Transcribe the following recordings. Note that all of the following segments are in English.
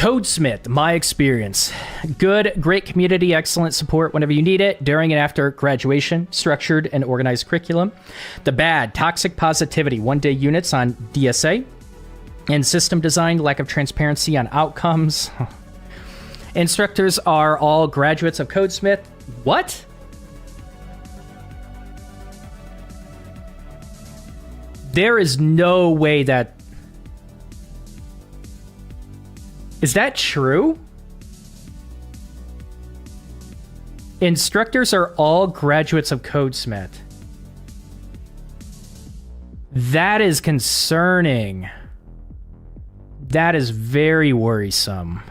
Codesmith, my experience. Good, great community, excellent support whenever you need it, during and after graduation, structured and organized curriculum. The bad, toxic positivity, one-day units on DSA, and system design, lack of transparency on outcomes. Instructors are all graduates of Codesmith. What? There is no way that... Is that true? Instructors are all graduates of Codesmith. That is concerning. That is very worrisome.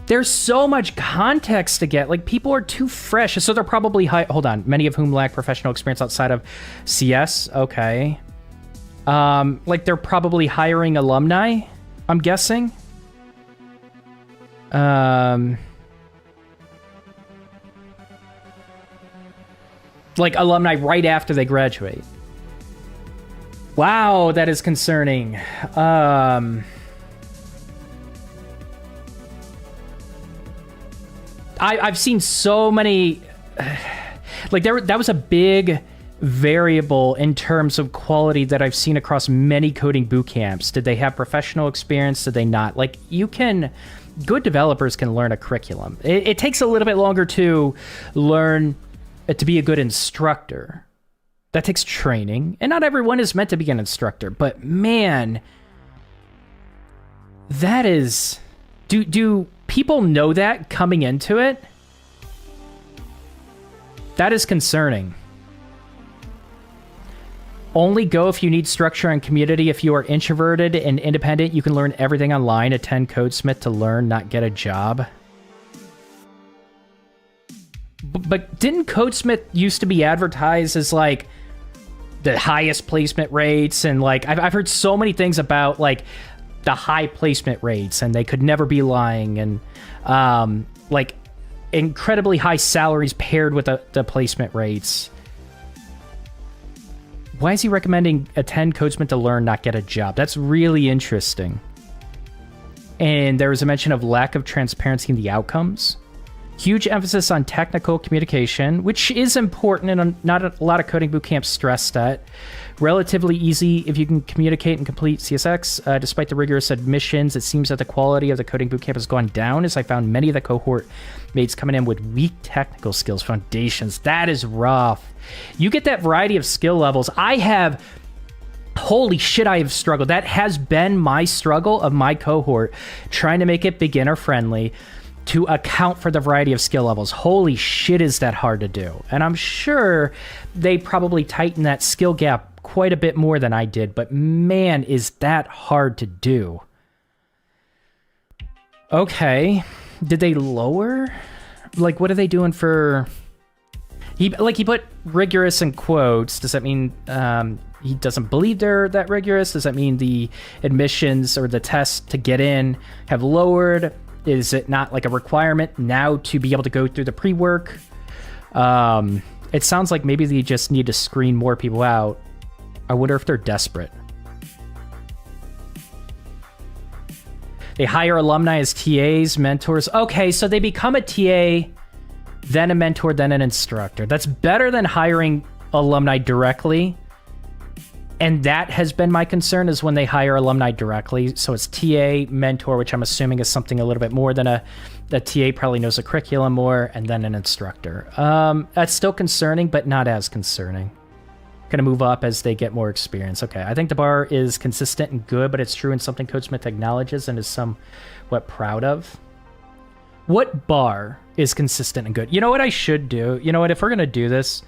There's so much context to get. Like, people are too fresh. So they're probably hold on. Many of whom lack professional experience outside of CS. Okay. Like, they're probably hiring alumni, I'm guessing. Like, alumni right after they graduate. Wow, that is concerning. I've seen so many... Like, that was a big variable in terms of quality that I've seen across many coding boot camps. Did they have professional experience? Did they not? Like, good developers can learn a curriculum. It takes a little bit longer to learn to be a good instructor. That takes training, and not everyone is meant to be an instructor, but man, that is... Do people know that coming into it? That is concerning. Only go if you need structure and community. If you are introverted and independent, you can learn everything online. Attend Codesmith to learn, not get a job. But didn't Codesmith used to be advertised as, like, the highest placement rates? And, like, I've heard so many things about, like, the high placement rates, and they could never be lying. And, like, incredibly high salaries paired with the placement rates. Why is he recommending attend Codesmith to learn, not get a job? That's really interesting. And there was a mention of lack of transparency in the outcomes. Huge emphasis on technical communication, which is important, and not a lot of coding bootcamps stress that. Relatively easy if you can communicate and complete CSX. Despite the rigorous admissions, it seems that the quality of the coding bootcamp has gone down, as I found many of the cohort mates coming in with weak technical skills foundations. That is rough. You get that variety of skill levels. Holy shit, I have struggled. That has been my struggle of my cohort, trying to make it beginner friendly to account for the variety of skill levels. Holy shit, is that hard to do. And I'm sure they probably tightened that skill gap quite a bit more than I did, but man, is that hard to do. Okay. Did they lower? Like, what are they doing for... He put rigorous in quotes. Does that mean he doesn't believe they're that rigorous? Does that mean the admissions or the tests to get in have lowered? Is it not like a requirement now to be able to go through the pre-work? It sounds like maybe they just need to screen more people out. I wonder if they're desperate. They hire alumni as TAs, mentors. Okay, so they become a TA, then a mentor, then an instructor. That's better than hiring alumni directly. And that has been my concern, is when they hire alumni directly. So it's TA, mentor, which I'm assuming is something a little bit more than a TA probably knows the curriculum more, and then an instructor. That's still concerning, but not as concerning. Going to move up as they get more experience. Okay, I think the bar is consistent and good, but it's true and something Codesmith acknowledges and is somewhat proud of. What bar is consistent and good? You know what I should do? You know what? If we're going to do this...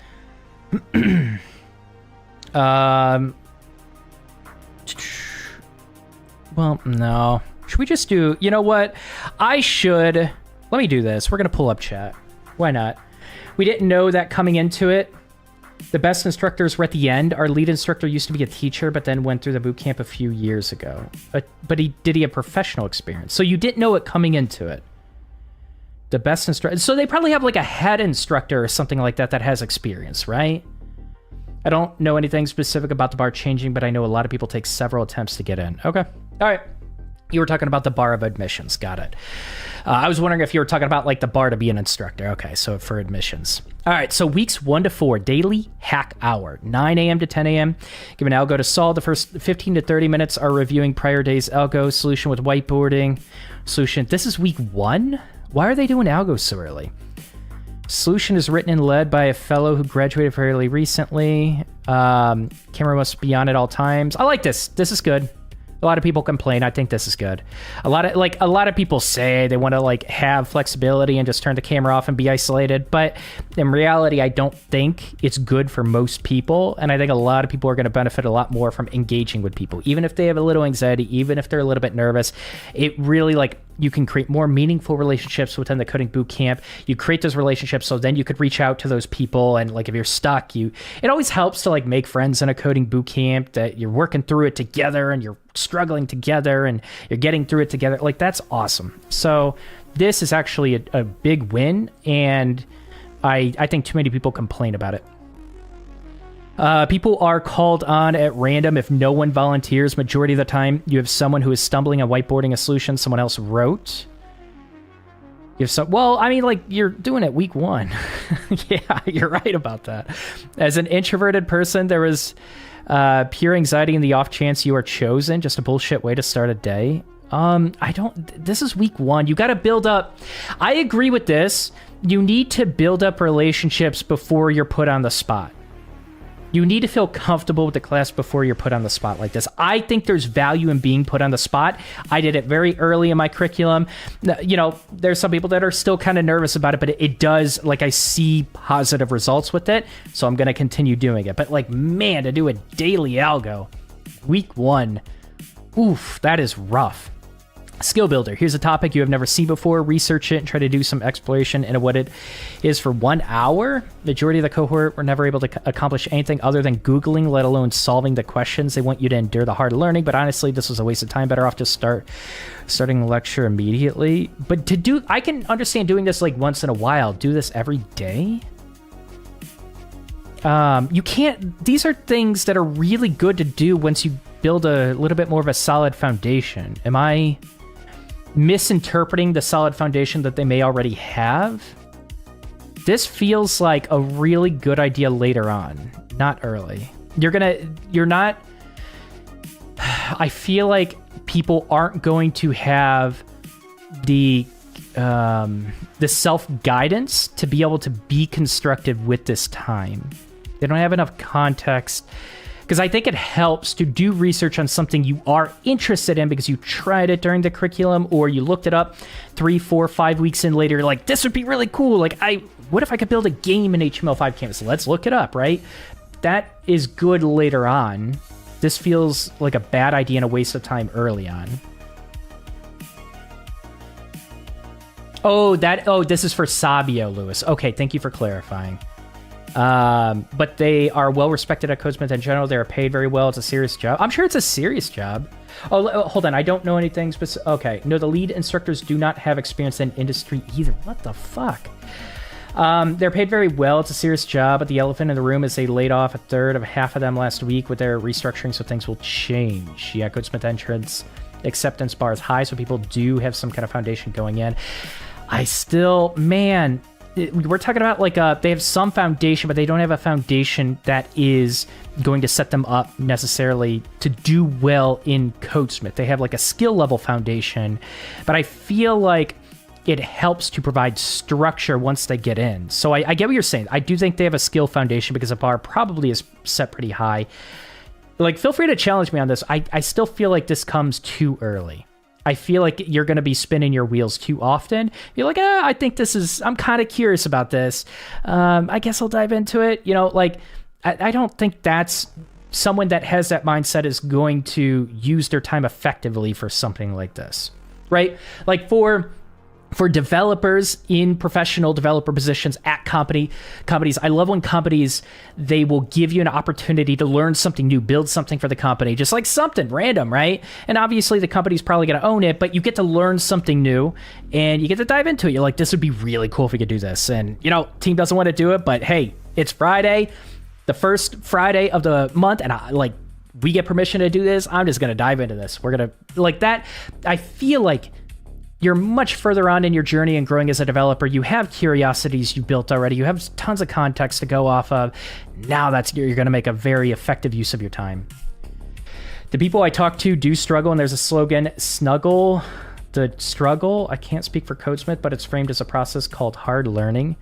Well, no. Should we just do... You know what? I should... Let me do this. We're going to pull up chat. Why not? We didn't know that coming into it. The best instructors were at the end. Our lead instructor used to be a teacher, but then went through the boot camp a few years ago. But did he have professional experience? So you didn't know it coming into it. The best instructor... So they probably have like a head instructor or something like that that has experience, right? I don't know anything specific about the bar changing, but I know a lot of people take several attempts to get in. Okay. All right. You were talking about the bar of admissions. Got it. I was wondering if you were talking about like the bar to be an instructor. Okay, so for admissions. All right, so weeks 1 to 4, daily hack hour, 9 a.m. to 10 a.m. Give an algo to solve. The first 15 to 30 minutes are reviewing prior day's algo solution with whiteboarding. Solution, this is week 1? Why are they doing algos so early? Solution is written and led by a fellow who graduated fairly recently. Camera must be on at all times. I like this. This is good. A lot of people complain. I think this is good. A lot of people say they want to like have flexibility and just turn the camera off and be isolated. But in reality, I don't think it's good for most people. And I think a lot of people are going to benefit a lot more from engaging with people, even if they have a little anxiety, even if they're a little bit nervous. It really like you can create more meaningful relationships within the coding boot camp. You create those relationships so then you could reach out to those people. And like if you're stuck, it always helps to like make friends in a coding boot camp that you're working through it together and you're struggling together and you're getting through it together. Like that's awesome. So this is actually a big win, and I think too many people complain about it. People are called on at random if no one volunteers. Majority of the time, you have someone who is stumbling on whiteboarding a solution someone else wrote. You have some, well, I mean, like you're doing it week 1. Yeah, you're right about that. As an introverted person, there was pure anxiety in the off chance you are chosen. Just a bullshit way to start a day. This is week 1. You got to build up. I agree with this. You need to build up relationships before you're put on the spot. You need to feel comfortable with the class before you're put on the spot like this. I think there's value in being put on the spot. I did it very early in my curriculum. You know, there's some people that are still kind of nervous about it, but it does, like, I see positive results with it, so I'm going to continue doing it. But, like, man, to do a daily algo, week 1, oof, that is rough. Skill builder. Here's a topic you have never seen before. Research it and try to do some exploration into what it is for 1 hour. Majority of the cohort were never able to accomplish anything other than Googling, let alone solving the questions. They want you to endure the hard learning, but honestly, this was a waste of time. Better off to starting the lecture immediately. But I can understand doing this like once in a while. Do this every day? You can't, these are things that are really good to do once you build a little bit more of a solid foundation. Am I misinterpreting the solid foundation that they may already have? This feels like a really good idea later on, not early. I feel like people aren't going to have the self-guidance to be able to be constructive with this time. They don't have enough context. Because I think it helps to do research on something you are interested in because you tried it during the curriculum or you looked it up 3, 4, 5 weeks in later. You're like, this would be really cool. Like, what if I could build a game in HTML5 canvas? Let's look it up, right? That is good later on. This feels like a bad idea and a waste of time early on. Oh, this is for Sabio, Lewis. Okay, thank you for clarifying. But they are well respected at Codesmith in general. They are paid very well. It's a serious job. I'm sure it's a serious job. Oh, hold on. I don't know anything. Okay. No, the lead instructors do not have experience in industry either. What the fuck? They're paid very well. It's a serious job. But the elephant in the room is they laid off a third of half of them last week with their restructuring, so things will change. Yeah, Codesmith entrance acceptance bar is high, so people do have some kind of foundation going in. We're talking about like they have some foundation, but they don't have a foundation that is going to set them up necessarily to do well in Codesmith. They have like a skill level foundation, but I feel like it helps to provide structure once they get in. So I get what you're saying. I do think they have a skill foundation because the bar probably is set pretty high. Like, feel free to challenge me on this. I still feel like this comes too early. I feel like you're going to be spinning your wheels too often. You're like, I think I'm kind of curious about this. I guess I'll dive into it. You know, like, I don't think that's someone that has that mindset is going to use their time effectively for something like this, right? Like for developers in professional developer positions at companies, I love when companies, they will give you an opportunity to learn something new, build something for the company, just like something random, right? And obviously the company's probably going to own it, but you get to learn something new and you get to dive into it. You're like, this would be really cool if we could do this. And, you know, team doesn't want to do it, but hey, it's Friday, the first Friday of the month, and we get permission to do this, I'm just going to dive into this. We're going to like that. I feel like you're much further on in your journey and growing as a developer. You have curiosities you built already. You have tons of context to go off of. Now you're going to make a very effective use of your time. The people I talk to do struggle, and there's a slogan, snuggle the struggle. I can't speak for Codesmith, but it's framed as a process called hard learning.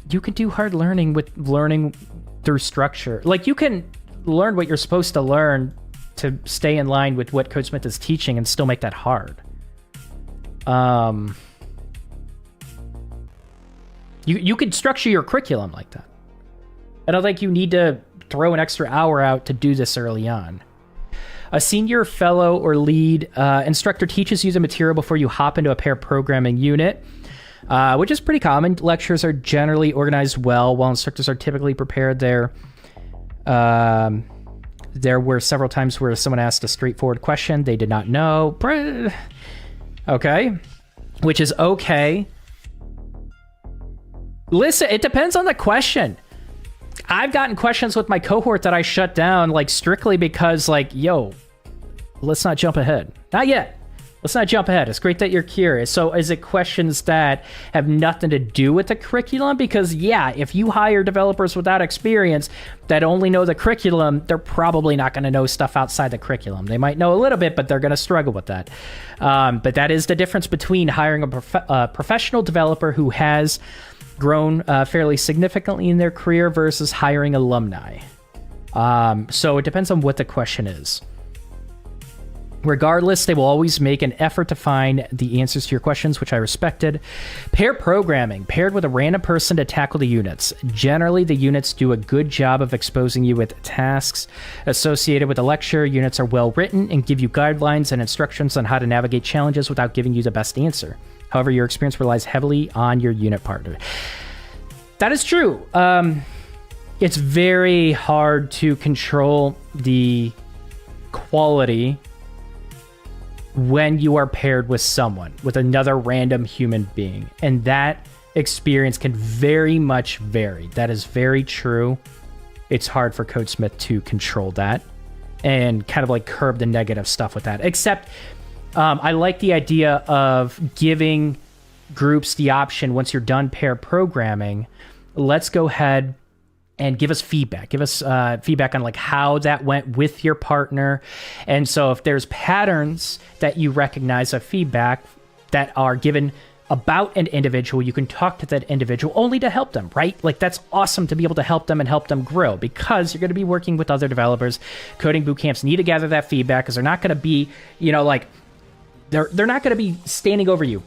You can do hard learning with learning through structure. Like, you can learn what you're supposed to learn to stay in line with what Codesmith is teaching and still make that hard. You could structure your curriculum like that. I don't think you need to throw an extra hour out to do this early on. A senior fellow or lead instructor teaches you the material before you hop into a pair programming unit, which is pretty common. Lectures are generally organized well, while instructors are typically prepared. There were several times where someone asked a straightforward question they did not know. Okay, which is okay. Listen, it depends on the question. I've gotten questions with my cohort that I shut down, like, strictly because, like, yo, let's not jump ahead. Not yet. Let's not jump ahead. It's great that you're curious. So is it questions that have nothing to do with the curriculum? Because, yeah, if you hire developers without experience that only know the curriculum, they're probably not going to know stuff outside the curriculum. They might know a little bit, but they're going to struggle with that. But that is the difference between hiring a professional developer who has grown fairly significantly in their career versus hiring alumni. So it depends on what the question is. Regardless, they will always make an effort to find the answers to your questions, which I respected. Pair programming, paired with a random person to tackle the units. Generally, the units do a good job of exposing you with tasks associated with the lecture. Units are well written and give you guidelines and instructions on how to navigate challenges without giving you the best answer. However, your experience relies heavily on your unit partner. That is true. It's very hard to control the quality when you are paired with someone, with another random human being. And that experience can very much vary. That is very true. It's hard for Codesmith to control that and kind of like curb the negative stuff with that. Except I like the idea of giving groups the option, once you're done pair programming, let's go ahead and give us feedback. Give us feedback on like how that went with your partner. And so if there's patterns that you recognize of feedback that are given about an individual, you can talk to that individual only to help them, right? Like, that's awesome to be able to help them and help them grow, because you're going to be working with other developers. Coding boot camps need to gather that feedback, because they're not going to be, you know, like, they're not going to be standing over you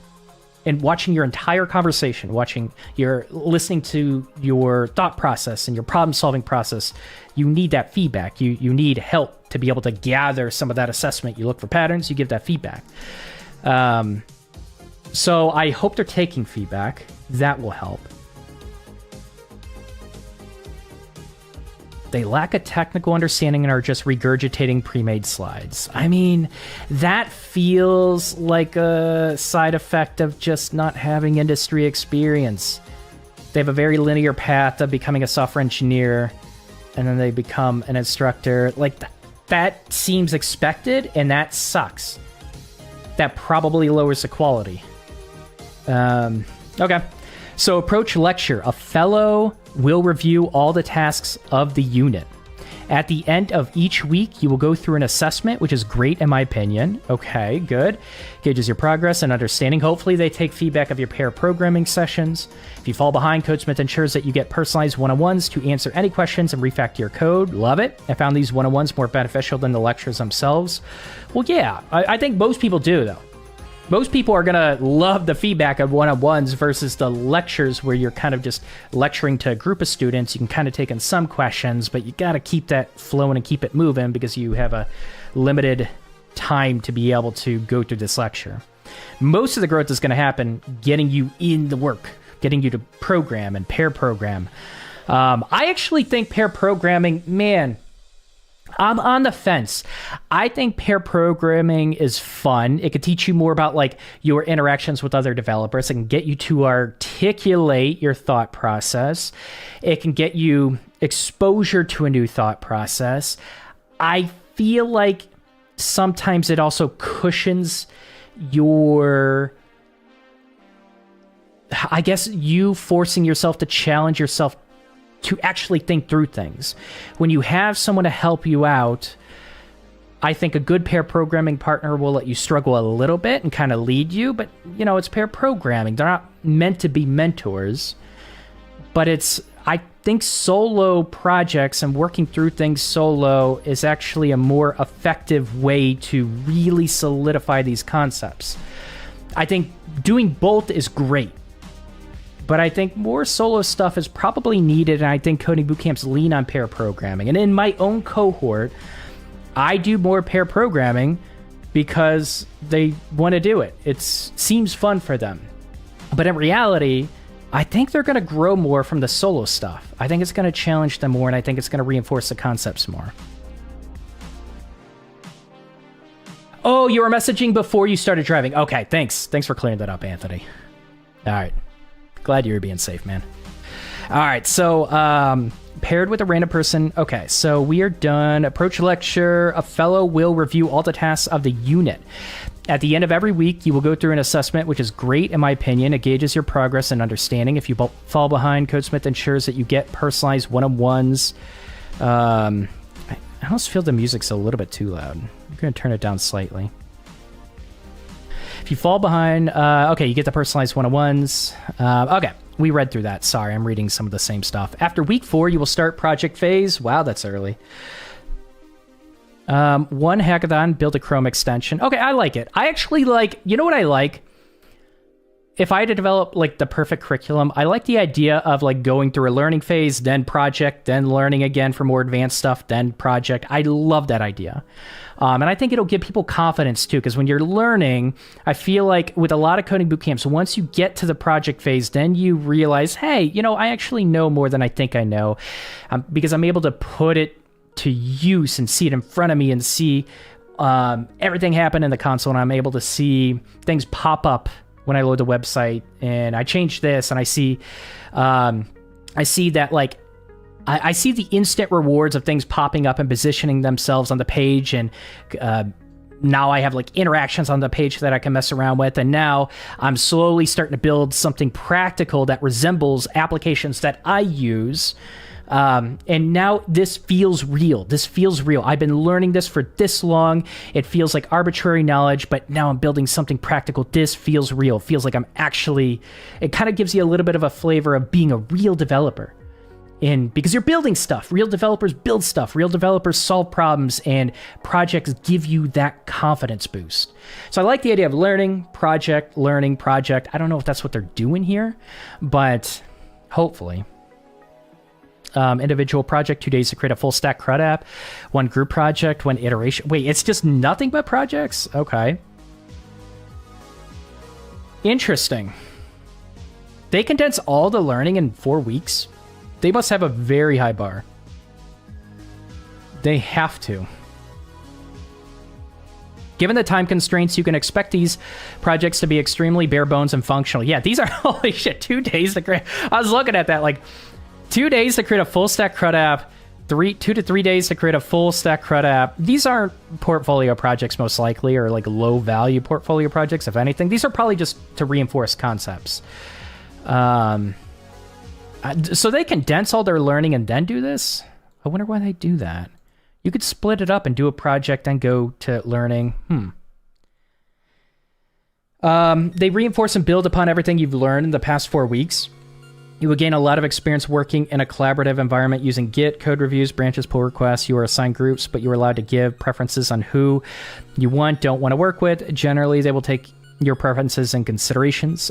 and watching your entire conversation, listening to your thought process and your problem-solving process. You need that feedback. You need help to be able to gather some of that assessment. You look for patterns, you give that feedback. So I hope they're taking feedback. That will help. They lack a technical understanding and are just regurgitating pre-made slides. I mean, that feels like a side effect of just not having industry experience. They have a very linear path of becoming a software engineer, and then they become an instructor. Like, that seems expected, and that sucks. That probably lowers the quality. Okay. So approach lecture. A fellow will review all the tasks of the unit. At the end of each week, you will go through an assessment, which is great in my opinion. Okay, good. Gauges your progress and understanding. Hopefully they take feedback of your pair programming sessions. If you fall behind, Codesmith ensures that you get personalized one-on-ones to answer any questions and refactor your code. Love it. I found these one-on-ones more beneficial than the lectures themselves. Well, yeah, I think most people do, though. Most people are going to love the feedback of one-on-ones versus the lectures where you're kind of just lecturing to a group of students. You can kind of take in some questions, but you got to keep that flowing and keep it moving because you have a limited time to be able to go through this lecture. Most of the growth is going to happen getting you in the work, getting you to program and pair program. I actually think pair programming, man, I'm on the fence. I think pair programming is fun. It could teach you more about like your interactions with other developers. It can get you to articulate your thought process. It can get you exposure to a new thought process. I feel like sometimes it also cushions your, I guess, you forcing yourself to challenge yourself to actually think through things. When you have someone to help you out, I think a good pair programming partner will let you struggle a little bit and kind of lead you, but, you know, it's pair programming. They're not meant to be mentors, but I think solo projects and working through things solo is actually a more effective way to really solidify these concepts. I think doing both is great, but I think more solo stuff is probably needed, and I think coding bootcamps lean on pair programming. And in my own cohort, I do more pair programming because they want to do it. It seems fun for them. But in reality, I think they're going to grow more from the solo stuff. I think it's going to challenge them more, and I think it's going to reinforce the concepts more. Oh, you were messaging before you started driving. Okay, thanks. Thanks for clearing that up, Anthony. All right. Glad you were being safe, man. All right, so paired with a random person. Okay, so we are done. Approach lecture. A fellow will review all the tasks of the unit. At the end of every week, you will go through an assessment, which is great in my opinion. It gauges your progress and understanding. If you fall behind, Codesmith ensures that you get personalized one-on-ones. I almost feel the music's a little bit too loud. I'm going to turn it down slightly. If you fall behind, okay, you get the personalized one-on-ones. Okay, we read through that. Sorry, I'm reading some of the same stuff. After week 4, you will start project phase. Wow, that's early. One hackathon, build a Chrome extension. Okay, I like it. I actually like, you know what I like? If I had to develop like the perfect curriculum, I like the idea of like going through a learning phase, then project, then learning again for more advanced stuff, then project. I love that idea. And I think it'll give people confidence too, because when you're learning, I feel like with a lot of coding bootcamps, once you get to the project phase, then you realize, hey, you know, I actually know more than I think I know, because I'm able to put it to use and see it in front of me and see everything happen in the console, and I'm able to see things pop up when I load the website, and I change this, and I see that like I see the instant rewards of things popping up and positioning themselves on the page, and now I have like interactions on the page that I can mess around with, and now I'm slowly starting to build something practical that resembles applications that I use. And now this feels real. This feels real. I've been learning this for this long. It feels like arbitrary knowledge, but now I'm building something practical. This feels real. It feels like I'm actually, it kind of gives you a little bit of a flavor of being a real developer. Because you're building stuff. Real developers build stuff. Real developers solve problems, and projects give you that confidence boost. So I like the idea of learning, project. I don't know if that's what they're doing here, but hopefully. Individual project, 2 days to create a full stack CRUD app, 1 group project, 1 iteration. Wait, it's just nothing but projects? Okay. Interesting. They condense all the learning in 4 weeks. They must have a very high bar. They have to. Given the time constraints, you can expect these projects to be extremely bare bones and functional. Yeah, these are, holy shit, 2 days to create. I was looking at that like, 2 days to create a full stack CRUD app, 2 to 3 days to create a full stack CRUD app. These aren't portfolio projects most likely, or like low value portfolio projects, if anything. These are probably just to reinforce concepts. So they condense all their learning and then do this? I wonder why they do that. You could split it up and do a project and go to learning. They reinforce and build upon everything you've learned in the past 4 weeks. You will gain a lot of experience working in a collaborative environment using Git, code reviews, branches, pull requests. You are assigned groups, but you are allowed to give preferences on who you don't want to work with. Generally, they will take your preferences and considerations.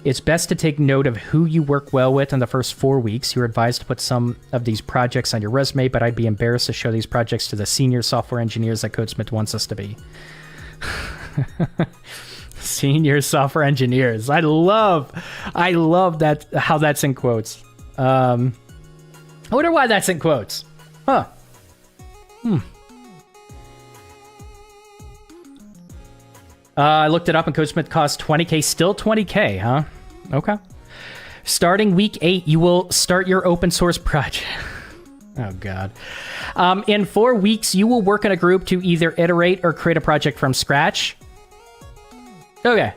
It's best to take note of who you work well with in the first 4 weeks. You're advised to put some of these projects on your resume, but I'd be embarrassed to show these projects to the senior software engineers that Codesmith wants us to be. Senior software engineers. I love that, how that's in quotes. I wonder why that's in quotes. Huh. I looked it up, and Codesmith costs $20K. Still $20K, huh? Okay. Starting week 8, you will start your open source project. Oh, God. In 4 weeks, you will work in a group to either iterate or create a project from scratch. Okay.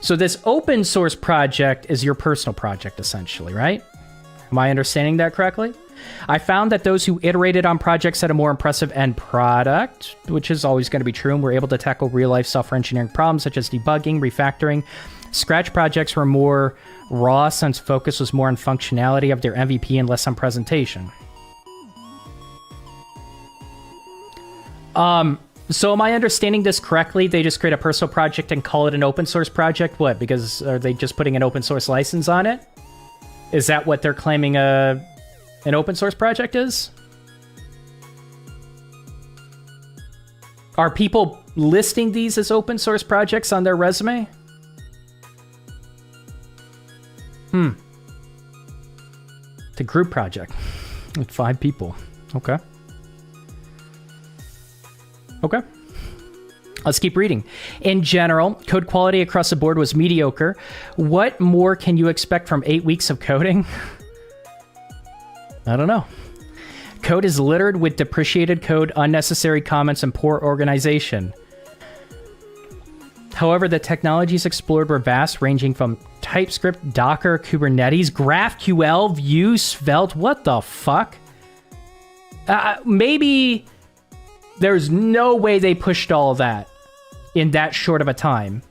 So this open source project is your personal project, essentially, right? Am I understanding that correctly? I found that those who iterated on projects had a more impressive end product, which is always going to be true, and were able to tackle real-life software engineering problems such as debugging, refactoring. Scratch projects were more raw since focus was more on functionality of their MVP and less on presentation. So am I understanding this correctly? They just create a personal project and call it an open source project? What? Because are they just putting an open source license on it? Is that what they're claiming an open source project is? Are people listing these as open source projects on their resume? It's a group project with 5 people. Okay. Okay. Let's keep reading. In general, code quality across the board was mediocre. What more can you expect from 8 weeks of coding? I don't know. Code is littered with depreciated code, unnecessary comments, and poor organization. However, the technologies explored were vast, ranging from TypeScript, Docker, Kubernetes, GraphQL, Vue, Svelte. What the fuck? Maybe there's no way they pushed all of that in that short of a time.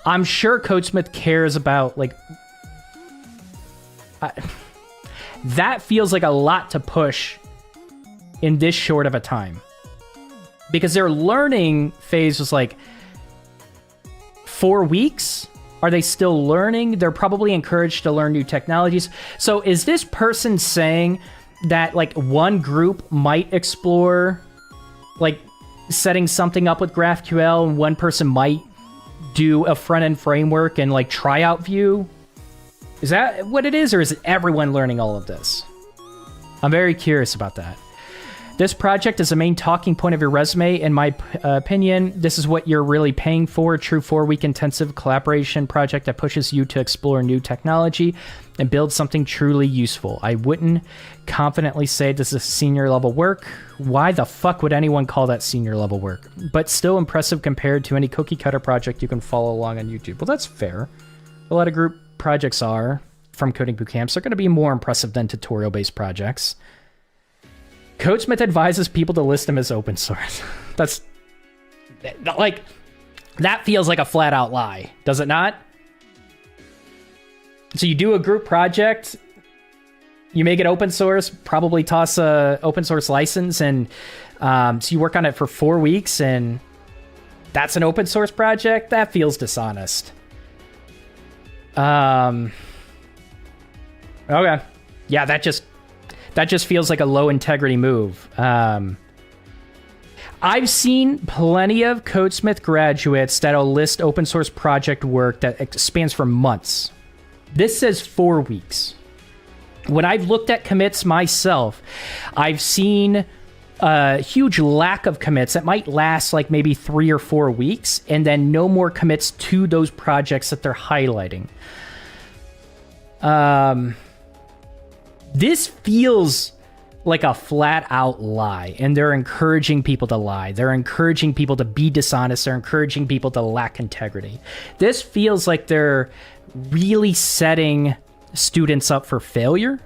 I'm sure Codesmith cares about, like... that feels like a lot to push in this short of a time. Because their learning phase was like 4 weeks? Are they still learning? They're probably encouraged to learn new technologies. So is this person saying that like one group might explore like setting something up with GraphQL and one person might do a front-end framework and like try out Vue? Is that what it is, or is it everyone learning all of this? I'm very curious about that. This project is the main talking point of your resume. In my opinion, this is what you're really paying for. A true 4-week intensive collaboration project that pushes you to explore new technology and build something truly useful. I wouldn't confidently say this is senior level work. Why the fuck would anyone call that senior level work? But still impressive compared to any cookie cutter project you can follow along on YouTube. Well, that's fair. A lot of group projects are from coding boot camps. They're going to be more impressive than tutorial-based projects. Codesmith advises people to list them as open source. That's like, that feels like a flat out lie, does it not? So you do a group project, you make it open source, probably toss a open source license, and so you work on it for 4 weeks, and that's an open source project? That feels dishonest. Okay. Yeah, that just feels like a low integrity move. I've seen plenty of Codesmith graduates that'll list open source project work that spans for months. This says 4 weeks. When I've looked at commits myself, I've seen a huge lack of commits that might last like maybe 3 or 4 weeks, and then no more commits to those projects that they're highlighting. This feels like a flat out lie, and they're encouraging people to lie. They're encouraging people to be dishonest. They're encouraging people to lack integrity. This feels like they're really setting students up for failure.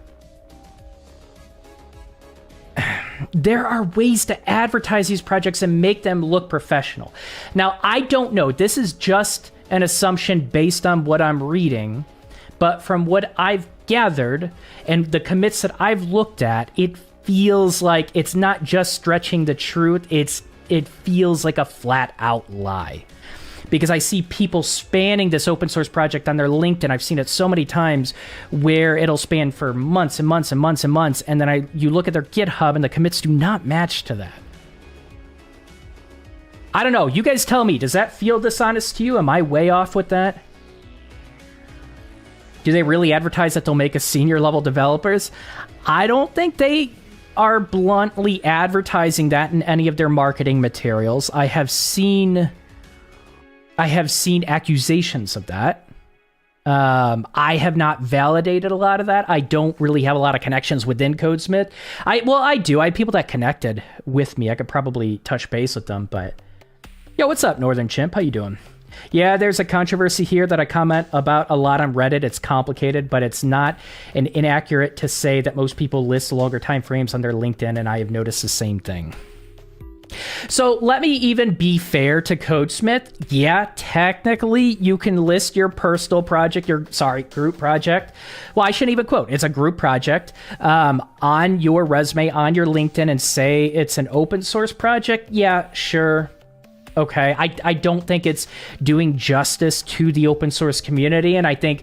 There are ways to advertise these projects and make them look professional. Now, I don't know. This is just an assumption based on what I'm reading, but from what I've gathered and the commits that I've looked at, it feels like it's not just stretching the truth. It feels like a flat out lie. Because I see people spanning this open source project on their LinkedIn. I've seen it so many times where it'll span for months and months and months and months, and then you look at their GitHub and the commits do not match to that. I don't know. You guys tell me. Does that feel dishonest to you? Am I way off with that? Do they really advertise that they'll make us senior level developers? I don't think they are bluntly advertising that in any of their marketing materials. I have seen accusations of that. I have not validated a lot of that. I don't really have a lot of connections within Codesmith. I do. I have people that connected with me. I could probably touch base with them, but yo, what's up, Northern Chimp? How you doing? Yeah, there's a controversy here that I comment about a lot on Reddit. It's complicated, but it's not inaccurate to say that most people list longer time frames on their LinkedIn, and I have noticed the same thing. So let me even be fair to Codesmith. Yeah, technically you can list your personal project, group project. Well, I shouldn't even quote. It's a group project on your resume, on your LinkedIn, and say it's an open source project. Yeah, sure. Okay. I don't think it's doing justice to the open source community. And I think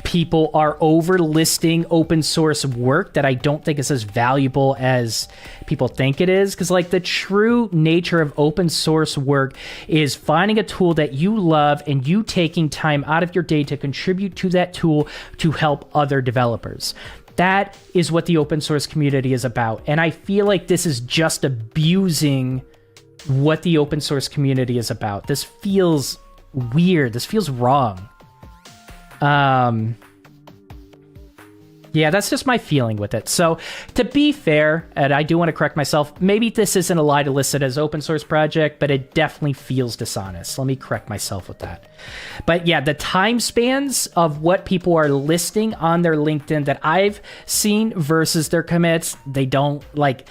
people are overlisting open source work that I don't think is as valuable as people think it is. Because like the true nature of open source work is finding a tool that you love and you taking time out of your day to contribute to that tool to help other developers. That is what the open source community is about. And I feel like this is just abusing what the open source community is about. This feels weird. This feels wrong. Yeah, that's just my feeling with it. So to be fair, and I do want to correct myself, maybe this isn't a lie to list it as open source project, but it definitely feels dishonest. Let me correct myself with that. But yeah, the time spans of what people are listing on their LinkedIn that I've seen versus their commits, they don't like,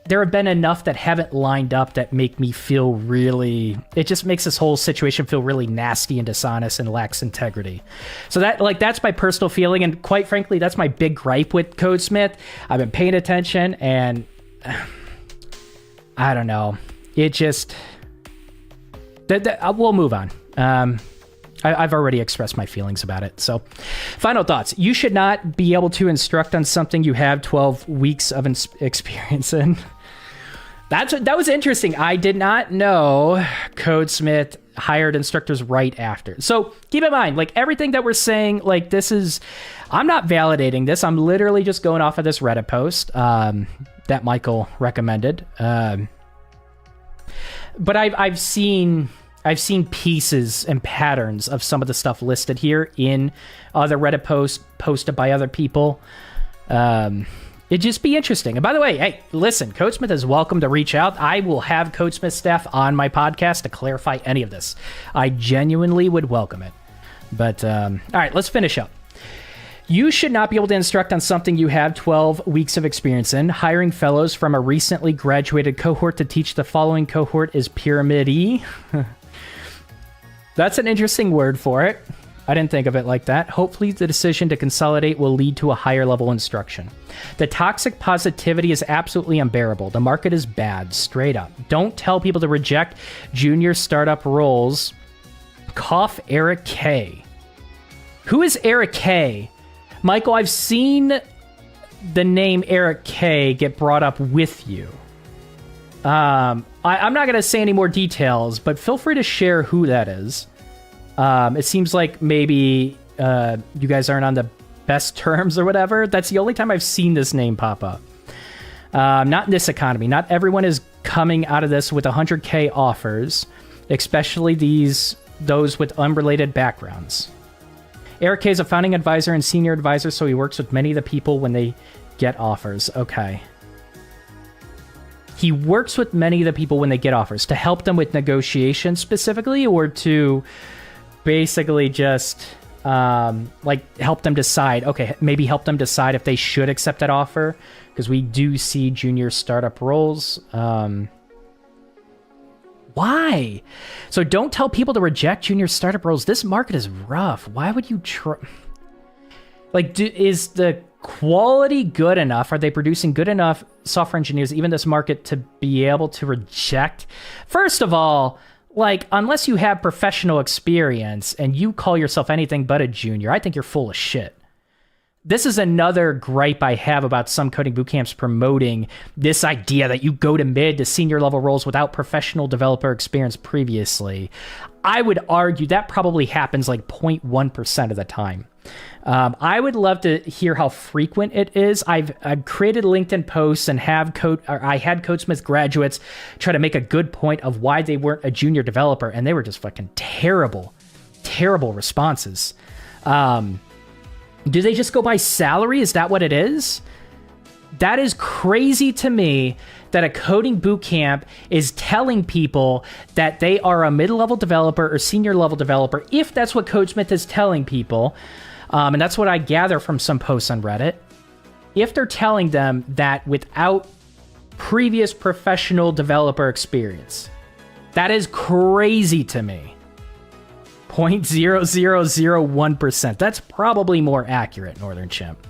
there have been enough that haven't lined up that make me feel really, it just makes this whole situation feel really nasty and dishonest and lacks integrity. So that's my personal feeling. And quite frankly, that's my big gripe with Codesmith. I've been paying attention and I don't know. It just, we'll move on. I've already expressed my feelings about it. So final thoughts. You should not be able to instruct on something you have 12 weeks of experience in. That was interesting. I did not know Codesmith hired instructors right after. So keep in mind, like everything that we're saying, like this is, I'm not validating this. I'm literally just going off of this Reddit post that Michael recommended. But I've seen pieces and patterns of some of the stuff listed here in other Reddit posts posted by other people. It'd just be interesting. And by the way, hey, listen, Codesmith is welcome to reach out. I will have Codesmith staff on my podcast to clarify any of this. I genuinely would welcome it. But, all right, let's finish up. You should not be able to instruct on something you have 12 weeks of experience in. Hiring fellows from a recently graduated cohort to teach the following cohort is pyramid-y. That's an interesting word for it. I didn't think of it like that. Hopefully the decision to consolidate will lead to a higher level instruction. The toxic positivity is absolutely unbearable. The market is bad, straight up. Don't tell people to reject junior startup roles. Cough Eric K. Who is Eric K? Michael, I've seen the name Eric K get brought up with you. I'm not going to say any more details, but feel free to share who that is. It seems like maybe you guys aren't on the best terms or whatever. That's the only time I've seen this name pop up. Not in this economy. Not everyone is coming out of this with 100K offers, especially those with unrelated backgrounds. Eric K is a founding advisor and senior advisor, so he works with many of the people when they get offers. Okay. He works with many of the people when they get offers to help them with negotiations specifically, or to basically just help them decide. Okay, maybe help them decide if they should accept that offer, because we do see junior startup roles. Why? So don't tell people to reject junior startup roles. This market is rough. Why would you try? Is the quality good enough? Are they producing good enough software engineers, even this market, to be able to reject? First of all, unless you have professional experience and you call yourself anything but a junior, I think you're full of shit. This is another gripe I have about some coding bootcamps promoting this idea that you go to mid to senior level roles without professional developer experience previously. I would argue that probably happens 0.1% of the time. I would love to hear how frequent it is. I've created LinkedIn posts and I had Codesmith graduates try to make a good point of why they weren't a junior developer, and they were just fucking terrible responses. Do they just go by salary? Is that what it is? That is crazy to me that a coding bootcamp is telling people that they are a mid-level developer or senior-level developer, if that's what Codesmith is telling people. And that's what I gather from some posts on Reddit. If they're telling them that without previous professional developer experience, that is crazy to me. 0.0001%. That's probably more accurate, Northern Chimp.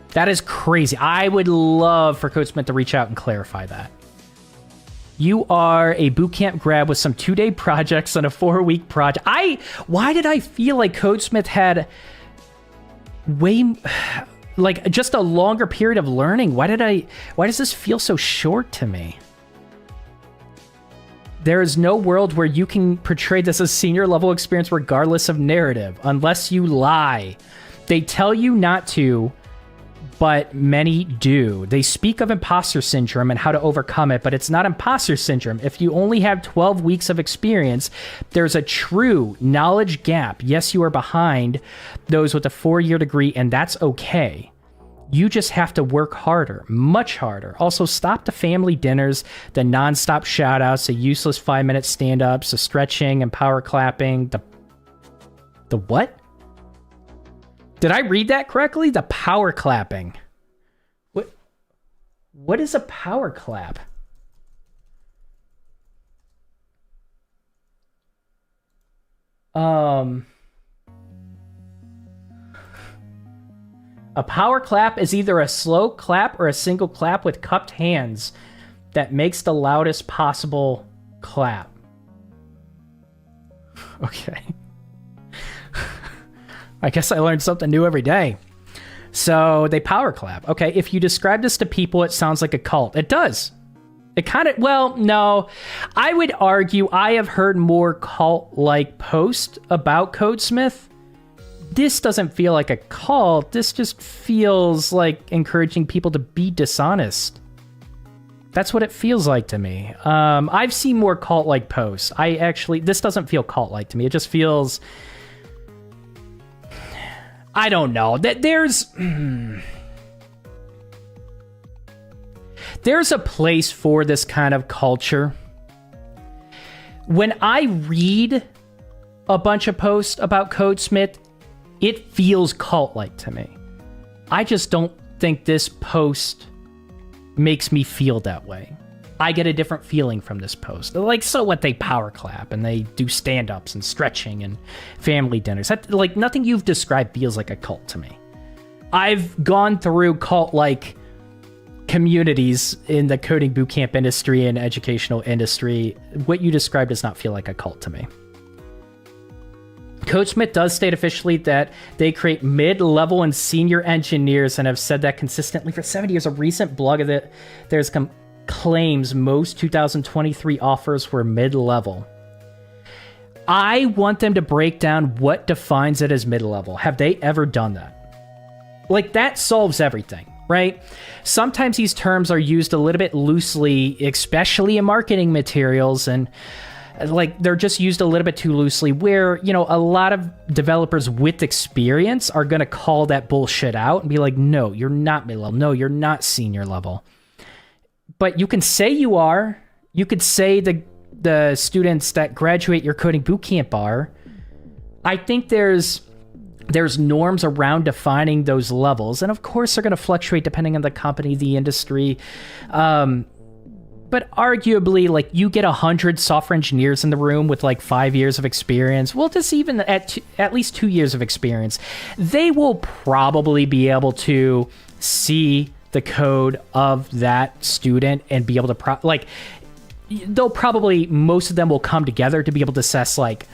That is crazy. I would love for Codesmith to reach out and clarify that. You are a bootcamp grad with some 2-day projects and a 4-week project. Why did I feel like Codesmith had like just a longer period of learning? Why does this feel so short to me? There is no world where you can portray this as senior level experience regardless of narrative, unless you lie. They tell you not to, but many do. They speak of imposter syndrome and how to overcome it, but it's not imposter syndrome. If you only have 12 weeks of experience, there's a true knowledge gap. Yes, you are behind those with a 4-year degree, and that's okay. You just have to work harder, much harder. Also, stop the family dinners, the nonstop shout-outs, the useless 5-minute stand-ups, the stretching and power clapping, the what? Did I read that correctly? The power clapping. What is a power clap? A power clap is either a slow clap or a single clap with cupped hands that makes the loudest possible clap. Okay. I guess I learned something new every day. So they power clap. Okay, if you describe this to people, it sounds like a cult. It does. It kind of, well, no. I would argue I have heard more cult-like posts about Codesmith. This doesn't feel like a cult. This just feels like encouraging people to be dishonest. That's what it feels like to me. I've seen more cult-like posts. This doesn't feel cult-like to me. It just feels, I don't know. There's a place for this kind of culture. When I read a bunch of posts about Codesmith, it feels cult-like to me. I just don't think this post makes me feel that way. I get a different feeling from this post. Like, so what, they power clap and they do stand-ups and stretching and family dinners. Like, nothing you've described feels like a cult to me. I've gone through cult-like communities in the coding bootcamp industry and educational industry. What you described does not feel like a cult to me. Codesmith does state officially that they create mid-level and senior engineers and have said that consistently for 7 years. A recent blog of it, there's claims most 2023 offers were mid-level. I want them to break down what defines it as mid-level. Have they ever done that? Like, that solves everything, right? Sometimes these terms are used a little bit loosely, especially in marketing materials, and like they're just used a little bit too loosely, where, you know, a lot of developers with experience are going to call that bullshit out and be like, no, you're not mid-level. No, you're not senior level. But you can say you are. You could say the students that graduate your coding bootcamp are. I think there's norms around defining those levels. And of course, they're going to fluctuate depending on the company, the industry. But arguably, like, you get 100 software engineers in the room with like 5 years of experience. Well, just even at least 2 years of experience, they will probably be able to see the code of that student and be able to they'll probably, most of them will come together to be able to assess like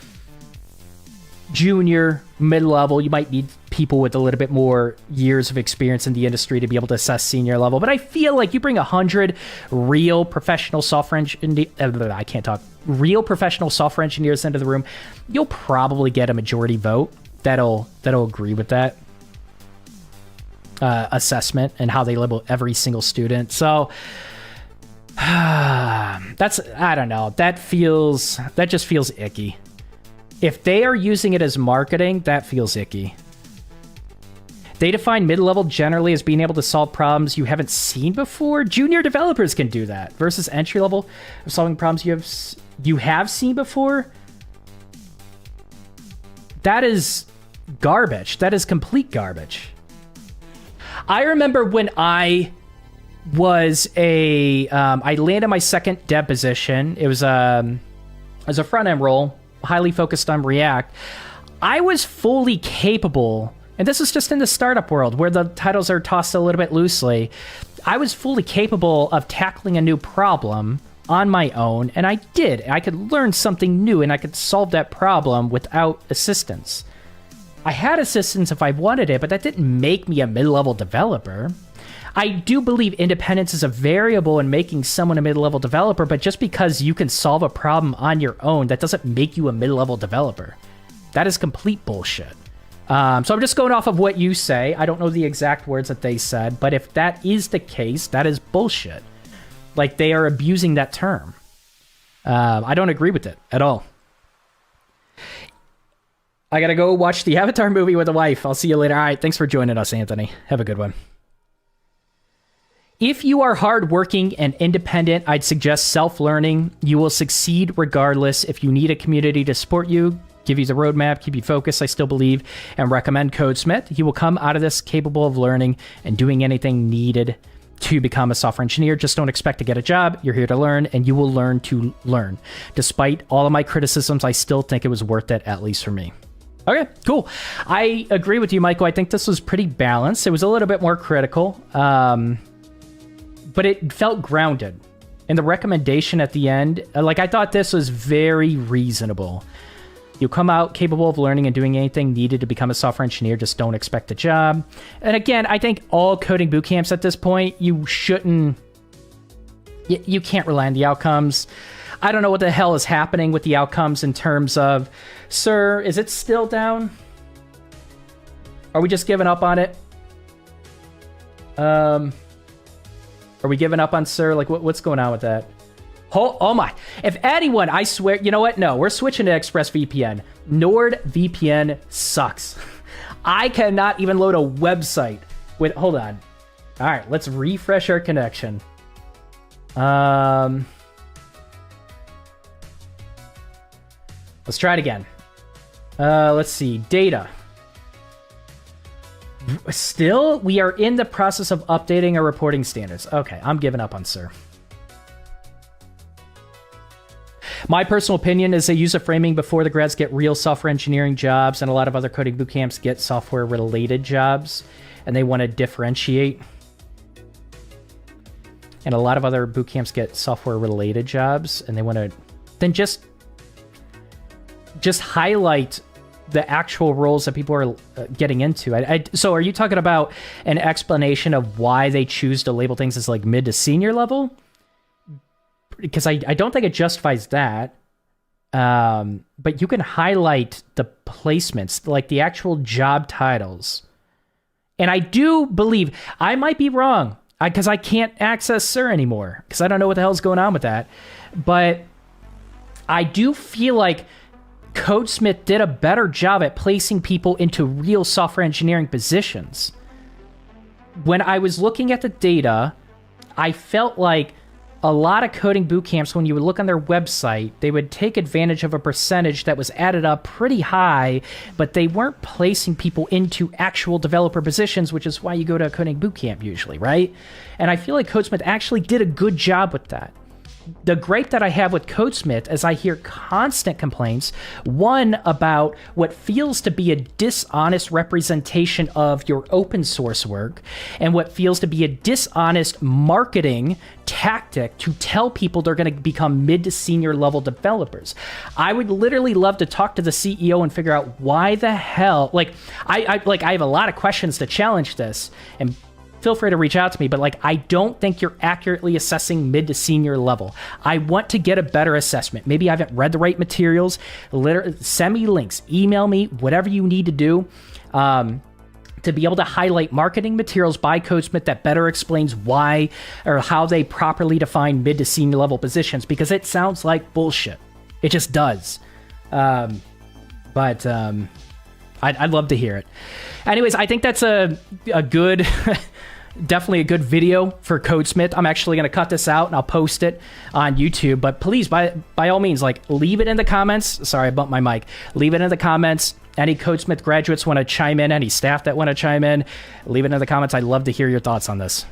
junior, mid-level. You might need people with a little bit more years of experience in the industry to be able to assess senior level. But I feel like you bring 100 real professional software real professional software engineers into the room, you'll probably get a majority vote that'll agree with that assessment and how they label every single student. So I don't know. That just feels icky. If they are using it as marketing, that feels icky. They define mid-level generally as being able to solve problems you haven't seen before. Junior developers can do that versus entry-level of solving problems you have seen before. That is garbage. That is complete garbage. I remember when I was I landed my second dev position. It was as a front-end role, highly focused on React. I was fully capable, and this is just in the startup world where the titles are tossed a little bit loosely. I was fully capable of tackling a new problem on my own, and I did. I could learn something new, and I could solve that problem without assistance. I had assistance if I wanted it, but that didn't make me a mid-level developer. I do believe independence is a variable in making someone a mid-level developer, but just because you can solve a problem on your own, that doesn't make you a mid-level developer. That is complete bullshit. So I'm just going off of what you say. I don't know the exact words that they said, but if that is the case, that is bullshit. Like, they are abusing that term. I don't agree with it at all. I gotta go watch the Avatar movie with the wife. I'll see you later. All right, thanks for joining us, Anthony. Have a good one. If you are hardworking and independent, I'd suggest self-learning. You will succeed regardless. If you need a community to support you, give you the roadmap, keep you focused, I still believe, and recommend Codesmith. You will come out of this capable of learning and doing anything needed to become a software engineer. Just don't expect to get a job. You're here to learn, and you will learn to learn. Despite all of my criticisms, I still think it was worth it, at least for me. Okay, cool. I agree with you, Michael. I think this was pretty balanced. It was a little bit more critical, but it felt grounded. And the recommendation at the end, I thought this was very reasonable. You come out capable of learning and doing anything needed to become a software engineer. Just don't expect a job. And again, I think all coding boot camps at this point, you can't rely on the outcomes. I don't know what the hell is happening with the outcomes in terms of, sir, is it still down? Are we just giving up on it? Are we giving up on sir? Like, what's going on with that? Oh my. If anyone, I swear, you know what? No, we're switching to ExpressVPN. NordVPN sucks. I cannot even load a website with, hold on. All right, let's refresh our connection. Let's try it again. Let's see, data. Still, we are in the process of updating our reporting standards. Okay, I'm giving up on sir. My personal opinion is they use a framing before the grads get real software engineering jobs, and a lot of other coding boot camps get software-related jobs, and they want to differentiate. And a lot of other boot camps get software-related jobs, and they want to then just highlight the actual roles that people are getting into. So are you talking about an explanation of why they choose to label things as like mid to senior level? Because I don't think it justifies that. But you can highlight the placements, like the actual job titles. And I do believe, I might be wrong, because I can't access sir anymore, because I don't know what the hell's going on with that. But I do feel like Codesmith did a better job at placing people into real software engineering positions. When I was looking at the data, I felt like a lot of coding boot camps, when you would look on their website, they would take advantage of a percentage that was added up pretty high, but they weren't placing people into actual developer positions, which is why you go to a coding boot camp usually, right? And I feel like Codesmith actually did a good job with that. The gripe that I have with Codesmith is I hear constant complaints, one about what feels to be a dishonest representation of your open source work, and what feels to be a dishonest marketing tactic to tell people they're going to become mid to senior level developers. I would literally love to talk to the CEO and figure out why the hell, I have a lot of questions to challenge this, and feel free to reach out to me, but I don't think you're accurately assessing mid to senior level. I want to get a better assessment. Maybe I haven't read the right materials. Send me links, email me, whatever you need to do. to be able to highlight marketing materials by Codesmith that better explains why or how they properly define mid to senior level positions, because it sounds like bullshit. It just does. But I'd love to hear it. Anyways, I think that's a good, definitely a good video for Codesmith. I'm actually going to cut this out and I'll post it on YouTube. But please, by all means, like, leave it in the comments. Sorry, I bumped my mic. Leave it in the comments. Any Codesmith graduates want to chime in, any staff that want to chime in, leave it in the comments. I'd love to hear your thoughts on this.